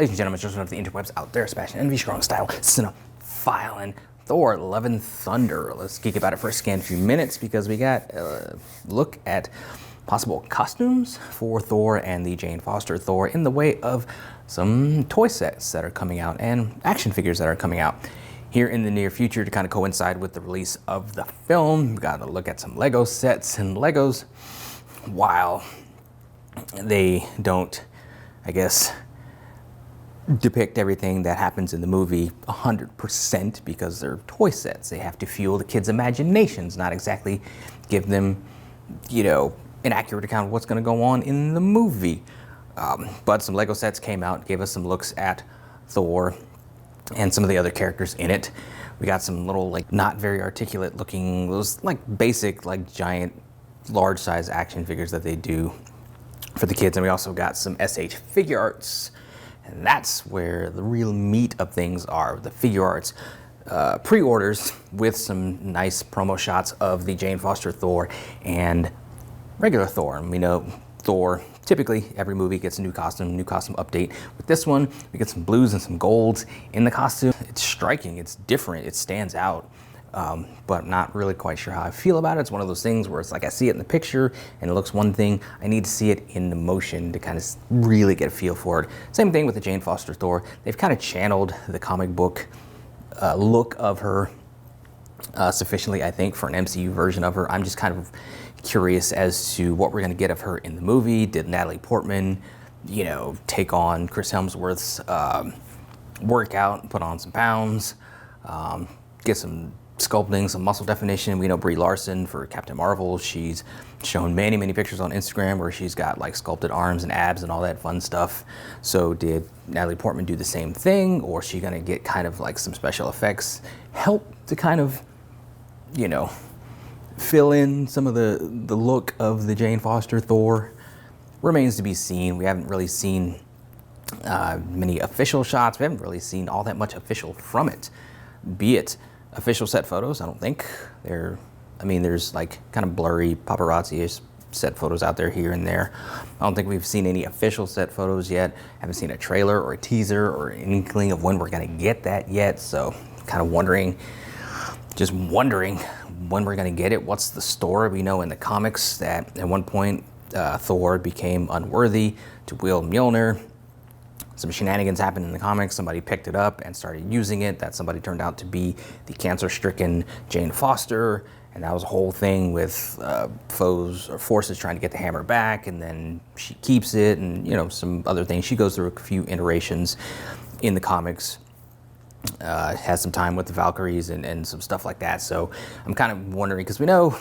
Ladies and gentlemen, just one of the interwebs out there, Sebastian Envy, strong style, cinephile, and Thor, Love and Thunder. Let's geek about it for a scant few minutes because we got a look at possible costumes for Thor and the Jane Foster Thor in the way of some toy sets that are coming out and action figures that are coming out here in the near future to kind of coincide with the release of the film. We got to look at some Lego sets and Legos, while they don't, I guess, depict everything that happens in the movie 100% because they're toy sets. They have to fuel the kids' imaginations, not exactly give them, an accurate account of what's going to go on in the movie. But some Lego sets came out, gave us some looks at Thor and some of the other characters in it. We got some little, not very articulate looking, those basic, giant, large size action figures that they do for the kids. And we also got some SH figure arts. And that's where the real meat of things are, the figure arts pre-orders with some nice promo shots of the Jane Foster Thor and regular Thor. And we know Thor, typically every movie gets a new costume update. With this one, we get some blues and some golds in the costume. It's striking, it's different, it stands out. But I'm not really quite sure how I feel about it. It's one of those things where it's I see it in the picture and it looks one thing. I need to see it in the motion to kind of really get a feel for it. Same thing with the Jane Foster Thor. They've kind of channeled the comic book look of her sufficiently, I think, for an MCU version of her. I'm just kind of curious as to what we're going to get of her in the movie. Did Natalie Portman, take on Chris Hemsworth's workout, put on some pounds, get some sculpting, some muscle definition? We know Brie Larson for Captain Marvel. She's shown many pictures on Instagram where she's got sculpted arms and abs and all that fun stuff. So did Natalie Portman do the same thing, or is she gonna get kind of some special effects help to kind of, fill in some of the look of the Jane Foster Thor? Remains to be seen. We haven't really seen many official shots. We haven't really seen all that much official from it, be it official set photos. I don't think there's kind of blurry paparazzi-ish set photos out there here and there. I don't think we've seen any official set photos yet. Haven't seen a trailer or a teaser or an inkling of when we're gonna get that yet. So kind of wondering when we're gonna get it. What's the story? We know in the comics that at one point Thor became unworthy to wield Mjolnir. Some shenanigans happened in the comics. Somebody picked it up and started using it. That somebody turned out to be the cancer-stricken Jane Foster, and that was a whole thing with foes or forces trying to get the hammer back, and then she keeps it, and some other things. She goes through a few iterations in the comics. Has some time with the Valkyries and some stuff like that. So I'm kind of wondering, because we know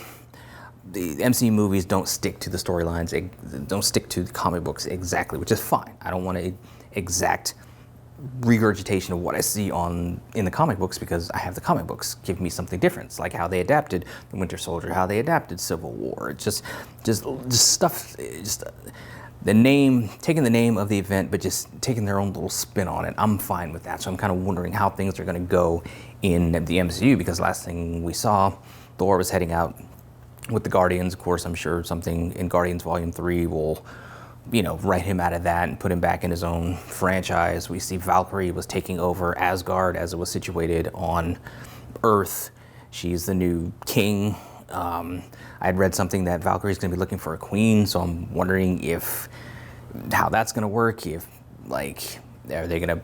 the MCU movies don't stick to the storylines, don't stick to the comic books exactly, which is fine. I don't want to exact regurgitation of what I see in the comic books, because I have the comic books. Give me something different. It's like how they adapted the Winter Soldier, how they adapted Civil War. It's just stuff, taking the name of the event, but just taking their own little spin on it. I'm fine with that. So I'm kind of wondering how things are going to go in the MCU, because last thing we saw, Thor was heading out with the Guardians. Of course, I'm sure something in Guardians Volume 3 will write him out of that and put him back in his own franchise. We see Valkyrie was taking over Asgard as it was situated on Earth. She's the new king. I had read something that Valkyrie's going to be looking for a queen, so I'm wondering how that's going to work. If are they going to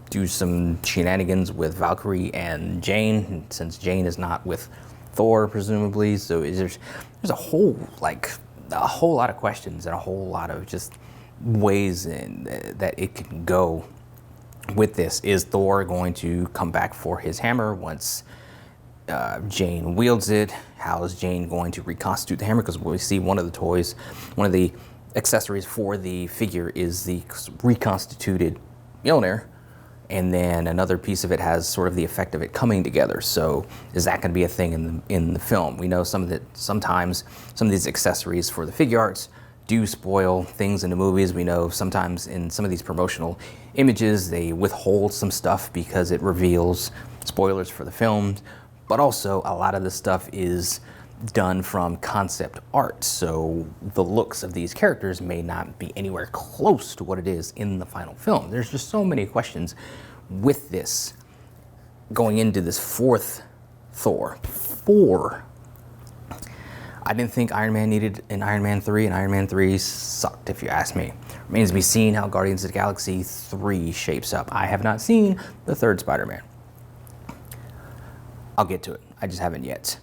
do some shenanigans with Valkyrie and Jane, since Jane is not with Thor, presumably? So there's a whole lot of questions and a whole lot of just ways that it can go with this. Is Thor going to come back for his hammer once Jane wields it? How is Jane going to reconstitute the hammer? Because we see one of the accessories for the figure is the reconstituted Mjolnir, and then another piece of it has sort of the effect of it coming together. So is that going to be a thing in the film? We know sometimes some of these accessories for the figure arts do spoil things in the movies. We know sometimes in some of these promotional images they withhold some stuff because it reveals spoilers for the films. But also a lot of this stuff is done from concept art, so the looks of these characters may not be anywhere close to what it is in the final film. There's just so many questions with this going into this fourth Thor. I didn't think Iron Man needed an Iron Man 3, and Iron Man 3 sucked, if you ask me. Remains to be seen how Guardians of the Galaxy 3 shapes up. I have not seen the third Spider-Man. I'll get to it. I just haven't yet.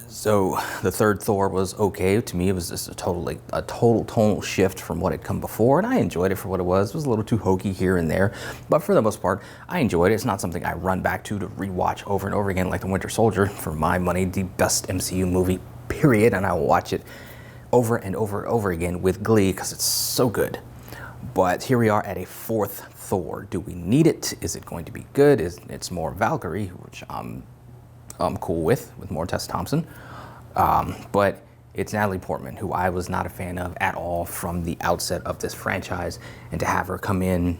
So the third Thor was okay. To me, it was just a total tonal shift from what had come before, and I enjoyed it for what it was. It was a little too hokey here and there, but for the most part, I enjoyed it. It's not something I run back to rewatch over and over again like The Winter Soldier. For my money, the best MCU movie, period, and I will watch it over and over and over again with glee because it's so good. But here we are at a fourth Thor. Do we need it? Is it going to be good? It's more Valkyrie, which I'm cool with more Tessa Thompson. But it's Natalie Portman, who I was not a fan of at all from the outset of this franchise, and to have her come in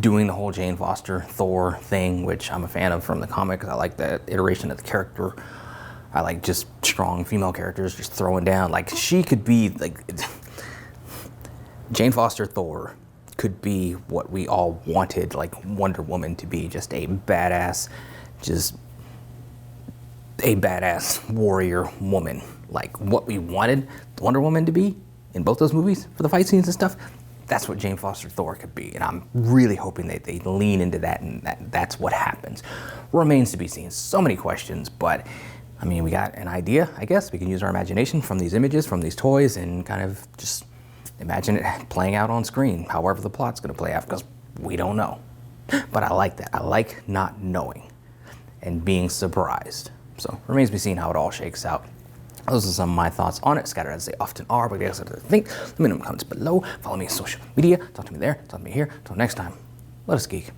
doing the whole Jane Foster Thor thing, which I'm a fan of from the comic because I like that iteration of the character. I like just strong female characters just throwing down. Like, she could be like Jane Foster Thor could be what we all wanted like Wonder Woman to be, just a badass warrior woman, like what we wanted Wonder Woman to be in both those movies for the fight scenes and stuff. That's what Jane Foster Thor could be, and I'm really hoping that they lean into that, and that's what happens. Remains to be seen. So many questions, but I mean, we got an idea, I guess. We can use our imagination from these images, from these toys, and kind of just imagine it playing out on screen, however the plot's going to play out, because we don't know. But I like that. I like not knowing and being surprised. So remains to be seen how it all shakes out. Those are some of my thoughts on it, scattered as they often are, but I guess I think. Let me know in the comments below. Follow me on social media. Talk to me there. Talk to me here. Until next time, let us geek.